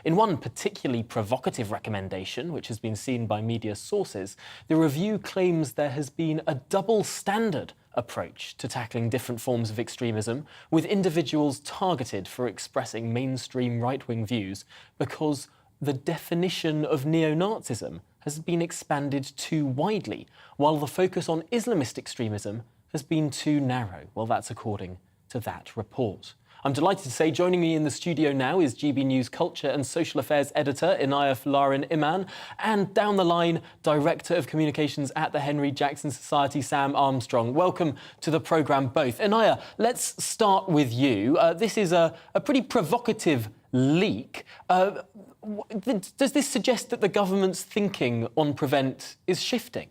In one particularly provocative recommendation, which has been seen by media sources, the review claims there has been a double standard approach to tackling different forms of extremism, with individuals targeted for expressing mainstream right-wing views because the definition of neo-Nazism has been expanded too widely, while the focus on Islamist extremism has been too narrow. Well, that's according to that report. I'm delighted to say joining me in the studio now is GBNews Culture and Social Affairs Editor Inaya Folarin Iman, and down the line, Director of Communications at the Henry Jackson Society, Sam Armstrong. Welcome to the programme both. Inaya, let's start with you. This is a pretty provocative leak. Does this suggest that the government's thinking on Prevent is shifting?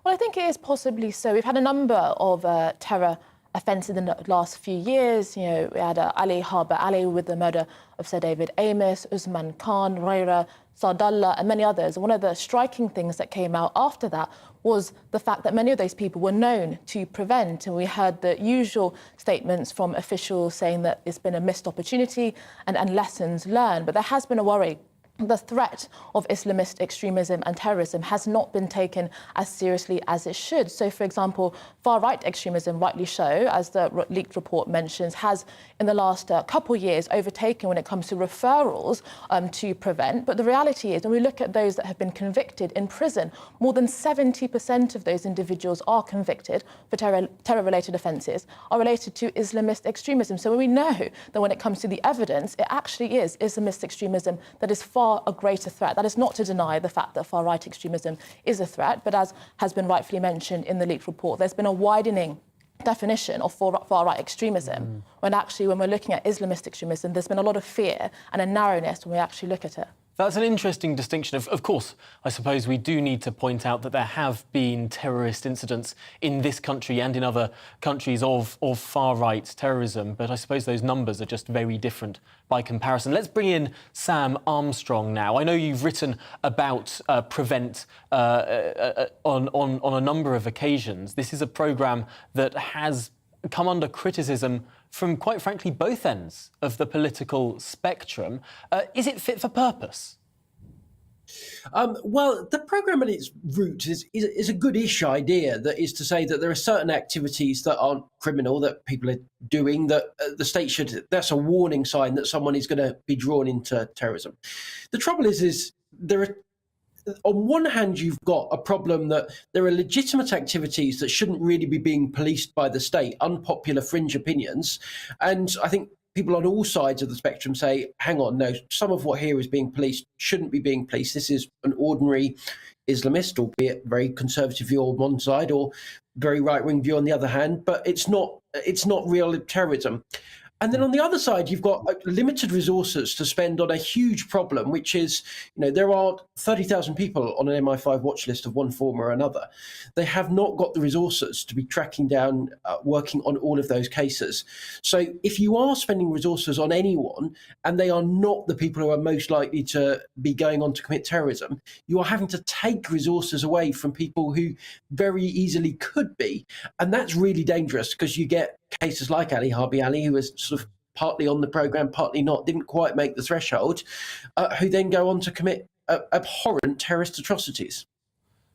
Well, I think it is possibly so. We've had a number of terror offences in the last few years. You know, we had Ali Harbour Ali with the murder of Sir David Amos, Usman Khan, Raira, Sardallah and many others. One of the striking things that came out after that was the fact that many of those people were known to Prevent, and we heard the usual statements from officials saying that it's been a missed opportunity and lessons learned. But there has been a worry. The threat of Islamist extremism and terrorism has not been taken as seriously as it should. So, for example, far-right extremism, rightly so, as the leaked report mentions, has in the last couple of years overtaken when it comes to referrals to Prevent. But the reality is, when we look at those that have been convicted in prison, more than 70% of those individuals are convicted for terror-related offences are related to Islamist extremism. So we know that when it comes to the evidence, it actually is Islamist extremism that is far a greater threat. That is not to deny the fact that far-right extremism is a threat, but as has been rightfully mentioned in the leaked report, there's been a widening definition of far-right extremism, when actually, when we're looking at Islamist extremism, there's been a lot of fear and a narrowness when we actually look at it. That's an interesting distinction. Of course, I suppose we do need to point out that there have been terrorist incidents in this country and in other countries of far-right terrorism, but I suppose those numbers are just very different by comparison. Let's bring in Sam Armstrong now. I know you've written about Prevent on a number of occasions. This is a programme that has come under criticism from, quite frankly, both ends of the political spectrum. Is it fit for purpose? Well, the programme at its root is a good-ish idea. That is to say that there are certain activities that aren't criminal that people are doing that the state should. That's a warning sign that someone is going to be drawn into terrorism. The trouble is there are. On one hand, you've got a problem that there are legitimate activities that shouldn't really be being policed by the state, unpopular fringe opinions. And I think people on all sides of the spectrum say, hang on, no, some of what here is being policed shouldn't be being policed. This is an ordinary Islamist, albeit very conservative view on one side or very right-wing view on the other hand, but it's not real terrorism. And then on the other side, you've got limited resources to spend on a huge problem, which is, there are 30,000 people on an MI5 watch list of one form or another. They have not got the resources to be tracking down, working on all of those cases. So if you are spending resources on anyone, and they are not the people who are most likely to be going on to commit terrorism, you are having to take resources away from people who very easily could be. And that's really dangerous because you get cases like Ali Harbi Ali, who was sort of partly on the programme, partly not, didn't quite make the threshold, who then go on to commit abhorrent terrorist atrocities.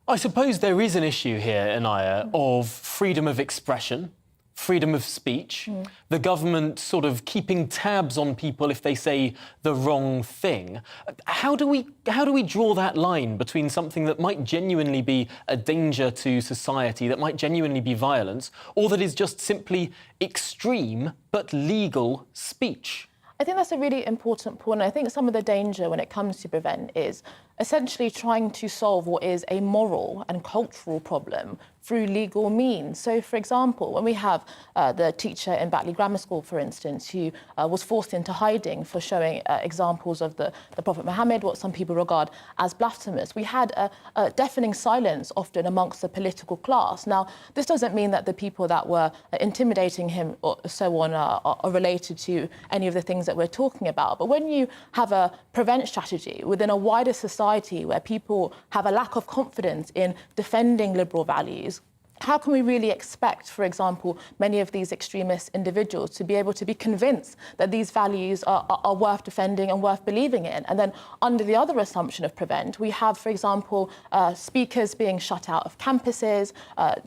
I suppose there is an issue here, Inaya, of freedom of expression freedom of speech, the government sort of keeping tabs on people if they say the wrong thing. How do we draw that line between something that might genuinely be a danger to society, that might genuinely be violence, or that is just simply extreme but legal speech? I think that's a really important point. I think some of the danger when it comes to Prevent is essentially trying to solve what is a moral and cultural problem through legal means. So, for example, when we have the teacher in Batley Grammar School, for instance, who was forced into hiding for showing examples of the Prophet Muhammad, what some people regard as blasphemous, we had a deafening silence often amongst the political class. Now, this doesn't mean that the people that were intimidating him or so on are related to any of the things that we're talking about. But when you have a Prevent strategy within a wider society where people have a lack of confidence in defending liberal values, how can we really expect, for example, many of these extremist individuals to be able to be convinced that these values are worth defending and worth believing in? And then under the other assumption of Prevent, we have, for example, speakers being shut out of campuses,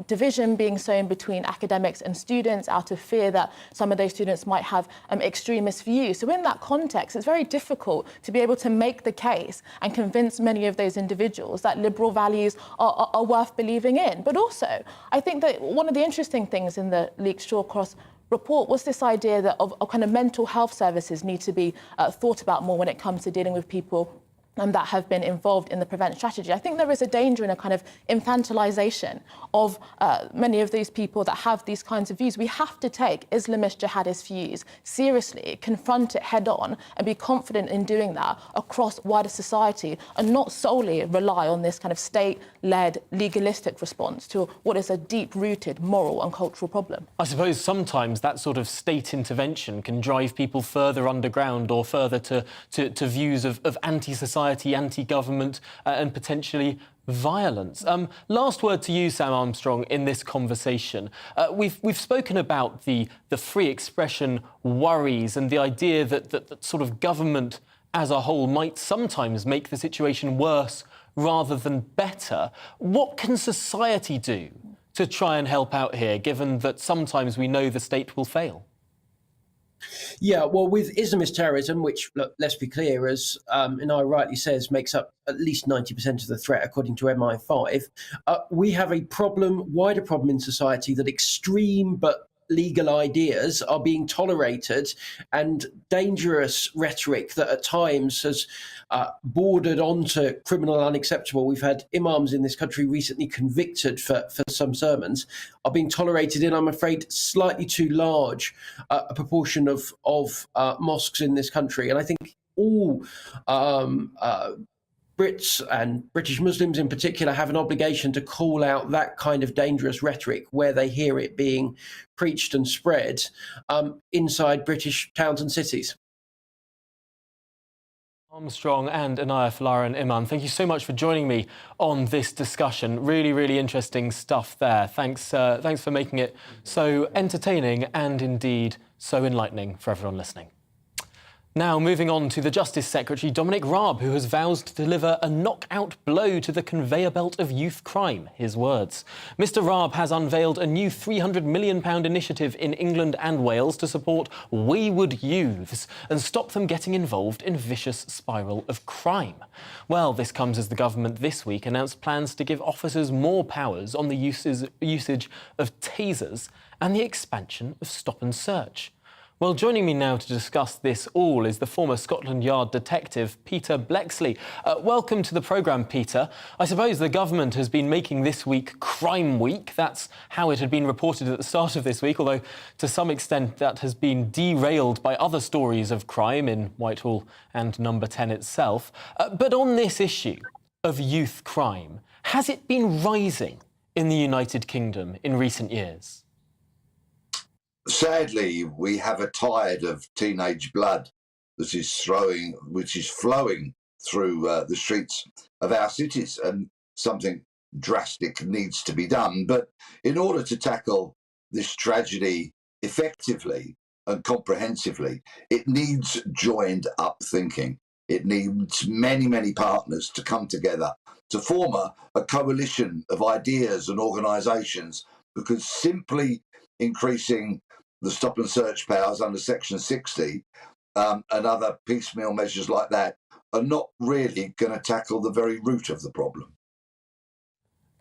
division being sown between academics and students out of fear that some of those students might have extremist views. So in that context, it's very difficult to be able to make the case and convince many of those individuals that liberal values are worth believing in. But also, I think that one of the interesting things in the leaked Shawcross report was this idea that of kind of mental health services need to be thought about more when it comes to dealing with people that have been involved in the Prevent strategy. I think there is a danger in a kind of infantilization of many of these people that have these kinds of views. We have to take Islamist jihadist views seriously, confront it head on, and be confident in doing that across wider society, and not solely rely on this kind of state-led legalistic response to what is a deep-rooted moral and cultural problem. I suppose sometimes that sort of state intervention can drive people further underground or further to views of anti-society, anti-government and potentially violence. Last word to you, Sam Armstrong, in this conversation. We've spoken about the free expression worries and the idea that sort of government as a whole might sometimes make the situation worse rather than better. What can society do to try and help out here, given that sometimes we know the state will fail? Yeah, well, with Islamist terrorism, which, look, let's be clear, as Inai rightly says, makes up at least 90% of the threat, according to MI5, we have a wider problem in society that extreme but legal ideas are being tolerated, and dangerous rhetoric that at times has bordered onto criminal and unacceptable. We've had imams in this country recently convicted for some sermons, are being tolerated in, I'm afraid, slightly too large a proportion of mosques in this country. And I think all Brits and British Muslims in particular have an obligation to call out that kind of dangerous rhetoric where they hear it being preached and spread inside British towns and cities. Armstrong and Inaya Falarin Imam, thank you so much for joining me on this discussion. Really, really interesting stuff there. Thanks for making it so entertaining and indeed so enlightening for everyone listening. Now, moving on to the Justice Secretary, Dominic Raab, who has vowed to deliver a knockout blow to the conveyor belt of youth crime. His words. Mr Raab has unveiled a new £300 million initiative in England and Wales to support wayward youths and stop them getting involved in vicious spiral of crime. Well, this comes as the government this week announced plans to give officers more powers on the usage of tasers and the expansion of stop and search. Well, joining me now to discuss this all is the former Scotland Yard detective, Peter Bleksley. Welcome to the programme, Peter. I suppose the government has been making this week Crime Week. That's how it had been reported at the start of this week, although to some extent that has been derailed by other stories of crime in Whitehall and Number 10 itself. But on this issue of youth crime, has it been rising in the United Kingdom in recent years? Sadly, we have a tide of teenage blood which is flowing through the streets of our cities, and something drastic needs to be done. But in order to tackle this tragedy effectively and comprehensively, it needs joined up thinking. It needs many, many partners to come together to form a coalition of ideas and organisations, because simply increasing the stop and search powers under Section 60 and other piecemeal measures like that are not really going to tackle the very root of the problem.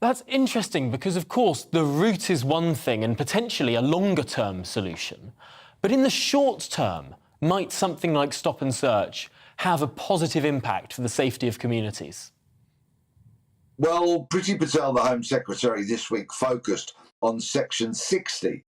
That's interesting because, of course, the root is one thing and potentially a longer-term solution. But in the short term, might something like stop and search have a positive impact for the safety of communities? Well, Priti Patel, the Home Secretary, this week focused on Section 60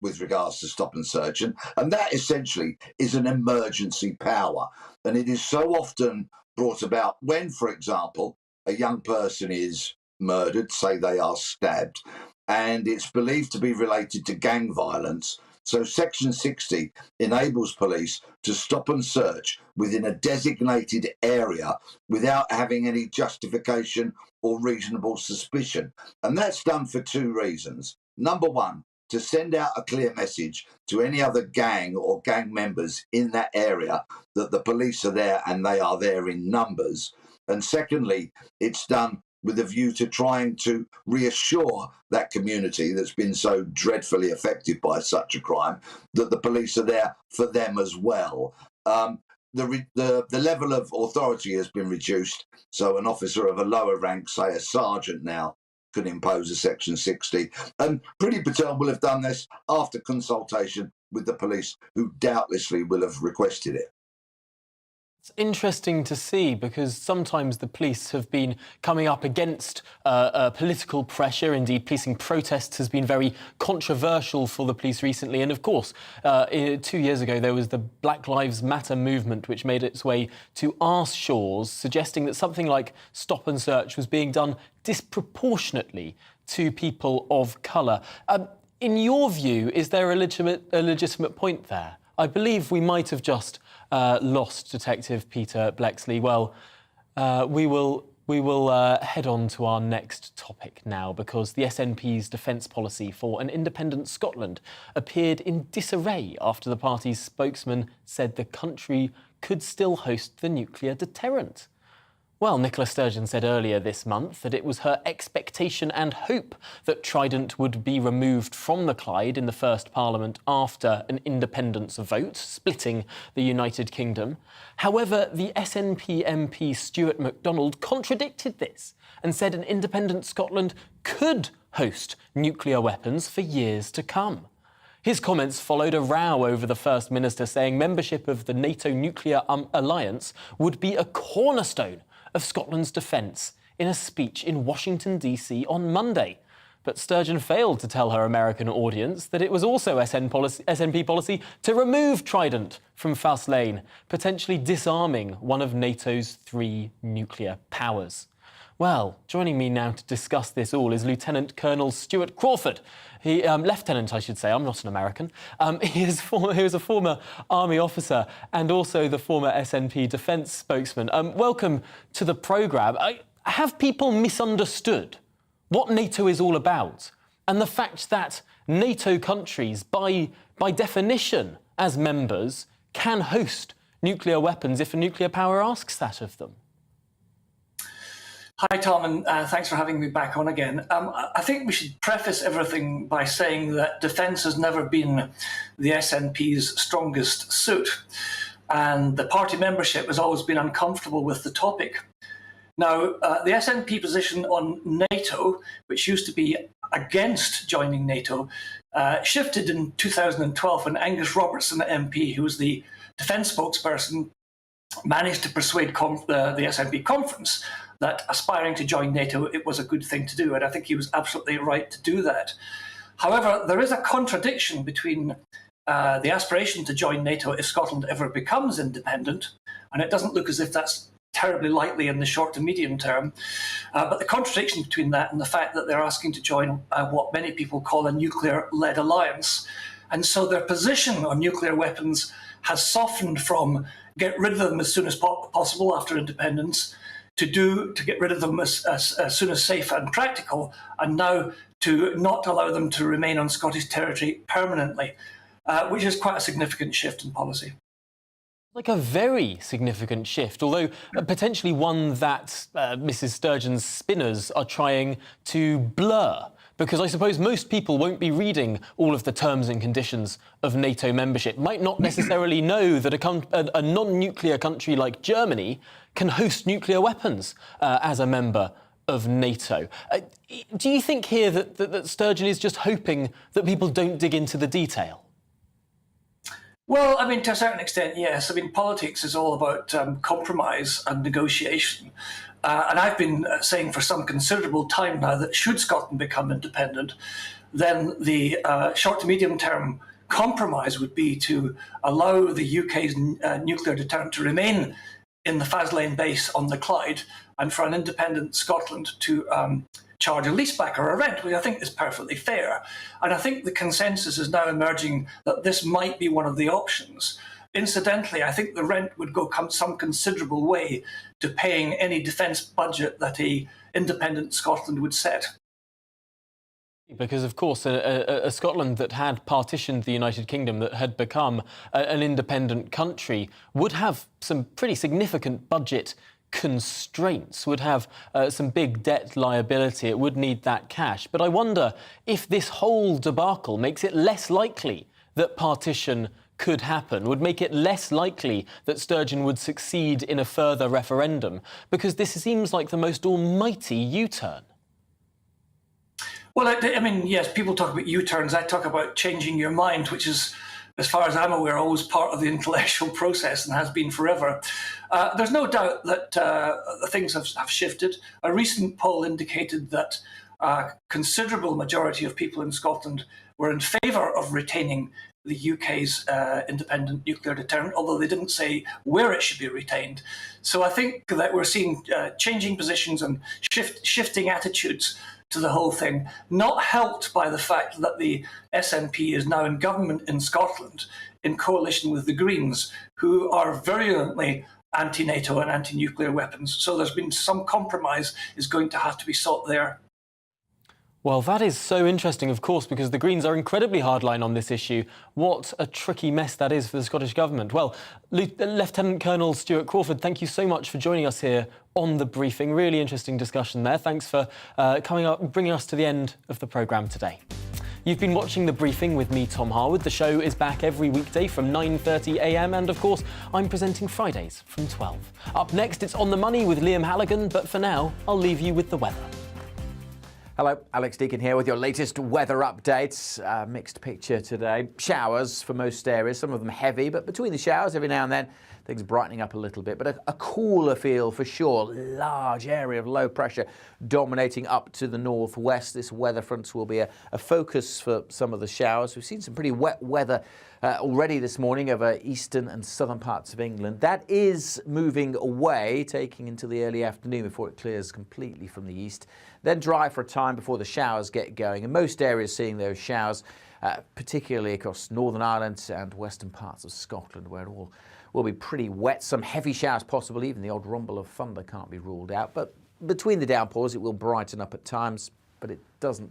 with regards to stop and search. And that essentially is an emergency power. And it is so often brought about when, for example, a young person is murdered, say they are stabbed, and it's believed to be related to gang violence. So Section 60 enables police to stop and search within a designated area without having any justification or reasonable suspicion. And that's done for two reasons. Number one, to send out a clear message to any other gang or gang members in that area that the police are there and they are there in numbers. And secondly, it's done with a view to trying to reassure that community that's been so dreadfully affected by such a crime that the police are there for them as well. The level of authority has been reduced, so an officer of a lower rank, say a sergeant now, could impose a Section 60. And Priti Patel will have done this after consultation with the police, who doubtlessly will have requested it. It's interesting to see because sometimes the police have been coming up against political pressure. Indeed, policing protests has been very controversial for the police recently. And of course, 2 years ago, there was the Black Lives Matter movement, which made its way to our shores, suggesting that something like stop and search was being done disproportionately to people of colour. In your view, is there a legitimate point there? I believe we might have just lost Detective Peter Blexley. Well, we will head on to our next topic now, because the SNP's defence policy for an independent Scotland appeared in disarray after the party's spokesman said the country could still host the nuclear deterrent. Well, Nicola Sturgeon said earlier this month that it was her expectation and hope that Trident would be removed from the Clyde in the first Parliament after an independence vote, splitting the United Kingdom. However, the SNP MP Stuart MacDonald contradicted this and said an independent Scotland could host nuclear weapons for years to come. His comments followed a row over the First Minister saying membership of the NATO nuclear alliance would be a cornerstone of Scotland's defence in a speech in Washington, D.C. on Monday. But Sturgeon failed to tell her American audience that it was also SNP policy to remove Trident from Faslane, potentially disarming one of NATO's 3 nuclear powers. Well, joining me now to discuss this all is Lieutenant Colonel Stuart Crawford. Lieutenant, I should say, I'm not an American. He was a former army officer and also the former SNP defence spokesman. Welcome to the programme. Have people misunderstood what NATO is all about and the fact that NATO countries, by definition as members, can host nuclear weapons if a nuclear power asks that of them? Hi, Tom, and thanks for having me back on again. I think we should preface everything by saying that defence has never been the SNP's strongest suit, and the party membership has always been uncomfortable with the topic. Now, the SNP position on NATO, which used to be against joining NATO, shifted in 2012 when Angus Robertson MP, who was the defence spokesperson, managed to persuade the SNP conference that aspiring to join NATO, it was a good thing to do, and I think he was absolutely right to do that. However, there is a contradiction between the aspiration to join NATO if Scotland ever becomes independent, and it doesn't look as if that's terribly likely in the short to medium term, but the contradiction between that and the fact that they're asking to join what many people call a nuclear-led alliance. And so their position on nuclear weapons has softened from get rid of them as soon as possible after independence to get rid of them as soon as safe and practical, and now to not allow them to remain on Scottish territory permanently, which is quite a significant shift in policy. Like a very significant shift, although potentially one that Mrs. Sturgeon's spinners are trying to blur, Because I suppose most people won't be reading all of the terms and conditions of NATO membership, might not necessarily know that a non-nuclear country like Germany can host nuclear weapons as a member of NATO. Do you think here that Sturgeon is just hoping that people don't dig into the detail? Well, I mean, to a certain extent, yes. I mean, politics is all about compromise and negotiation. And I've been saying for some considerable time now that should Scotland become independent, then the short to medium term compromise would be to allow the UK's nuclear deterrent to remain in the Faslane base on the Clyde, and for an independent Scotland to charge a leaseback or a rent, which I think is perfectly fair. And I think the consensus is now emerging that this might be one of the options. Incidentally, I think the rent would go some considerable way to paying any defence budget that a independent Scotland would set. Because, of course, a Scotland that had partitioned the United Kingdom, that had become an independent country, would have some pretty significant budget constraints, would have some big debt liability. It would need that cash. But I wonder if this whole debacle makes it less likely that partition could happen, would make it less likely that Sturgeon would succeed in a further referendum, because this seems like the most almighty U-turn. Well, I mean, yes, people talk about U-turns. I talk about changing your mind, which is, as far as I'm aware, always part of the intellectual process and has been forever. There's no doubt that things have shifted. A recent poll indicated that a considerable majority of people in Scotland were in favour of retaining the UK's independent nuclear deterrent, although they didn't say where it should be retained. So I think that we're seeing changing positions and shifting attitudes to the whole thing, not helped by the fact that the SNP is now in government in Scotland in coalition with the Greens, who are virulently anti-NATO and anti-nuclear weapons. So there's been some compromise is going to have to be sought there. Well, that is so interesting, of course, because the Greens are incredibly hardline on this issue. What a tricky mess that is for the Scottish Government. Well, Lieutenant Colonel Stuart Crawford, thank you so much for joining us here on The Briefing. Really interesting discussion there. Thanks for coming up and bringing us to the end of the programme today. You've been watching The Briefing with me, Tom Harwood. The show is back every weekday from 9:30 a.m. and, of course, I'm presenting Fridays from 12. Up next, it's On the Money with Liam Halligan, but for now, I'll leave you with the weather. Hello, Alex Deakin here with your latest weather updates. Mixed picture today. Showers for most areas, some of them heavy, but between the showers every now and then things brightening up a little bit. But a cooler feel for sure. Large area of low pressure dominating up to the northwest. This weather front will be a focus for some of the showers. We've seen some pretty wet weather already this morning over eastern and southern parts of England. That is moving away, taking into the early afternoon before it clears completely from the east. Then dry for a time before the showers get going. And most areas seeing those showers, particularly across Northern Ireland and western parts of Scotland, where it all will be pretty wet. Some heavy showers possible, even the odd rumble of thunder can't be ruled out. But between the downpours, it will brighten up at times, but it doesn't